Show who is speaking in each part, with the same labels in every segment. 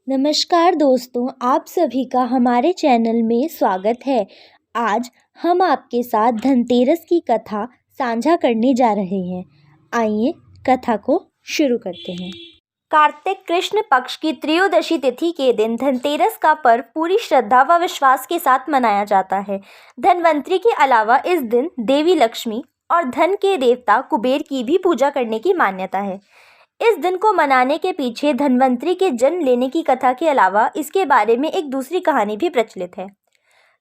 Speaker 1: नमस्कार दोस्तों, आप सभी का हमारे चैनल में स्वागत है। आज हम आपके साथ धनतेरस की कथा साझा करने जा रहे हैं। आइए कथा को शुरू करते हैं। कार्तिक कृष्ण पक्ष की त्रयोदशी तिथि के दिन धनतेरस का पर्व पूरी श्रद्धा व विश्वास के साथ मनाया जाता है। धनवंतरी के अलावा इस दिन देवी लक्ष्मी और धन के देवता कुबेर की भी पूजा करने की मान्यता है। इस दिन को मनाने के पीछे धन्वंतरी के जन्म लेने की कथा के अलावा इसके बारे में एक दूसरी कहानी भी प्रचलित है।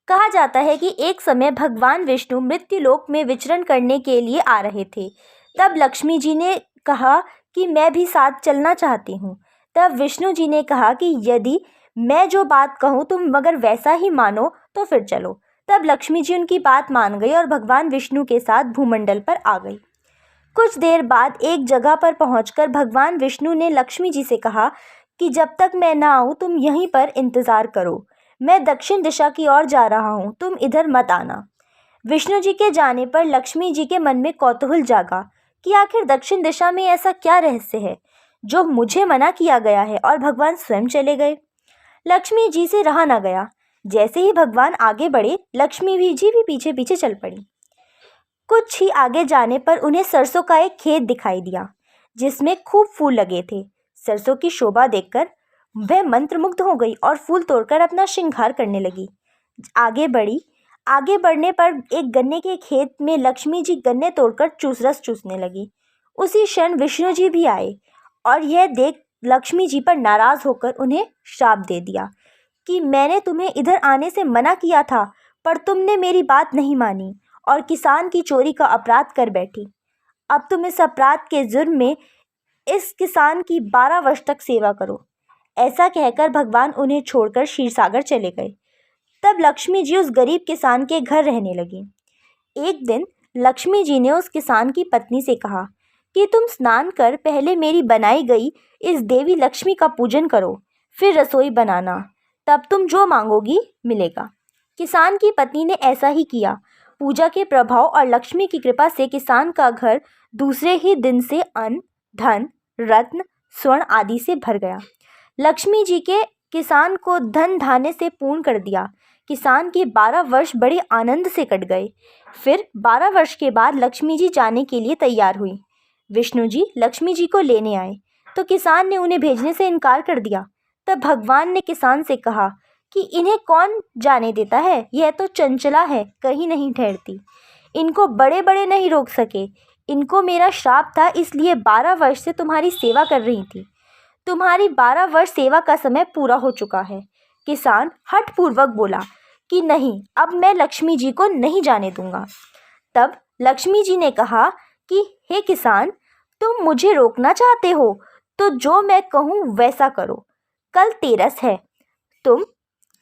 Speaker 1: कहा जाता है कि एक समय भगवान विष्णु मृत्युलोक में विचरण करने के लिए आ रहे थे। तब लक्ष्मी जी ने कहा कि मैं भी साथ चलना चाहती हूँ। तब विष्णु जी ने कहा कि यदि मैं जो बात कहूँ तुम मगर वैसा ही मानो तो फिर चलो। तब लक्ष्मी जी उनकी बात मान गई और भगवान विष्णु के साथ भूमंडल पर आ गई। कुछ देर बाद एक जगह पर पहुंचकर भगवान विष्णु ने लक्ष्मी जी से कहा कि जब तक मैं ना आऊँ तुम यहीं पर इंतज़ार करो। मैं दक्षिण दिशा की ओर जा रहा हूँ, तुम इधर मत आना। विष्णु जी के जाने पर लक्ष्मी जी के मन में कौतूहल जागा कि आखिर दक्षिण दिशा में ऐसा क्या रहस्य है जो मुझे मना किया गया है, और भगवान स्वयं चले गए। लक्ष्मी जी से रहा न गया। जैसे ही भगवान आगे बढ़े, लक्ष्मी जी भी पीछे पीछे चल पड़ी। कुछ ही आगे जाने पर उन्हें सरसों का एक खेत दिखाई दिया जिसमें खूब फूल लगे थे। सरसों की शोभा देखकर वह मंत्रमुग्ध हो गई और फूल तोड़कर अपना श्रृंगार करने लगी। आगे बढ़ने पर एक गन्ने के खेत में लक्ष्मी जी गन्ने तोड़कर रस चूसने लगी। उसी क्षण विष्णु जी भी आए और यह देख लक्ष्मी जी पर नाराज होकर उन्हें श्राप दे दिया कि मैंने तुम्हें इधर आने से मना किया था, पर तुमने मेरी बात नहीं मानी और किसान की चोरी का अपराध कर बैठी। अब तुम इस अपराध के जुर्म में इस किसान की 12 वर्ष तक सेवा करो। ऐसा कहकर भगवान उन्हें छोड़कर क्षीरसागर चले गए। तब लक्ष्मी जी उस गरीब किसान के घर रहने लगी। एक दिन लक्ष्मी जी ने उस किसान की पत्नी से कहा कि तुम स्नान कर पहले मेरी बनाई गई इस देवी लक्ष्मी का पूजन करो, फिर रसोई बनाना, तब तुम जो मांगोगी मिलेगा। किसान की पत्नी ने ऐसा ही किया। पूजा के प्रभाव और लक्ष्मी की कृपा से किसान का घर दूसरे ही दिन से अन्न, धन, रत्न, स्वर्ण आदि से भर गया। लक्ष्मी जी के किसान को धन धान्य से पूर्ण कर दिया। किसान के 12 वर्ष बड़े आनंद से कट गए। फिर 12 वर्ष के बाद लक्ष्मी जी जाने के लिए तैयार हुई। विष्णु जी लक्ष्मी जी को लेने आए तो किसान ने उन्हें भेजने से इनकार कर दिया। तब भगवान ने किसान से कहा कि इन्हें कौन जाने देता है, यह तो चंचला है, कहीं नहीं ठहरती। इनको बड़े बड़े नहीं रोक सके। इनको मेरा श्राप था, इसलिए 12 वर्ष से तुम्हारी सेवा कर रही थी। तुम्हारी 12 वर्ष सेवा का समय पूरा हो चुका है। किसान हठपूर्वक बोला कि नहीं, अब मैं लक्ष्मी जी को नहीं जाने दूंगा। तब लक्ष्मी जी ने कहा कि हे किसान, तुम मुझे रोकना चाहते हो तो जो मैं कहूँ वैसा करो। कल तेरस है, तुम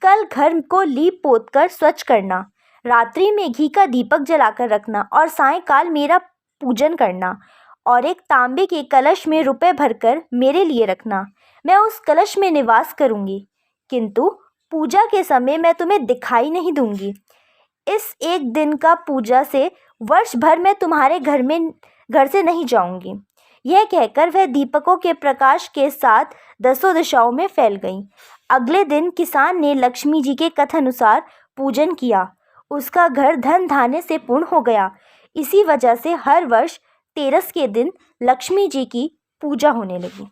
Speaker 1: कल घर को लीप पोत कर स्वच्छ करना, रात्रि में घी का दीपक जलाकर रखना और सायंकाल मेरा पूजन करना, और एक तांबे के कलश में रुपए भरकर मेरे लिए रखना। मैं उस कलश में निवास करूंगी, किंतु पूजा के समय मैं तुम्हें दिखाई नहीं दूंगी। इस एक दिन का पूजा से वर्ष भर मैं तुम्हारे घर से नहीं जाऊंगी। यह कहकर वह दीपकों के प्रकाश के साथ 10 दिशाओं में फैल गई। अगले दिन किसान ने लक्ष्मी जी के कथानुसार पूजन किया। उसका घर धन धान्य से पूर्ण हो गया। इसी वजह से हर वर्ष तेरस के दिन लक्ष्मी जी की पूजा होने लगी।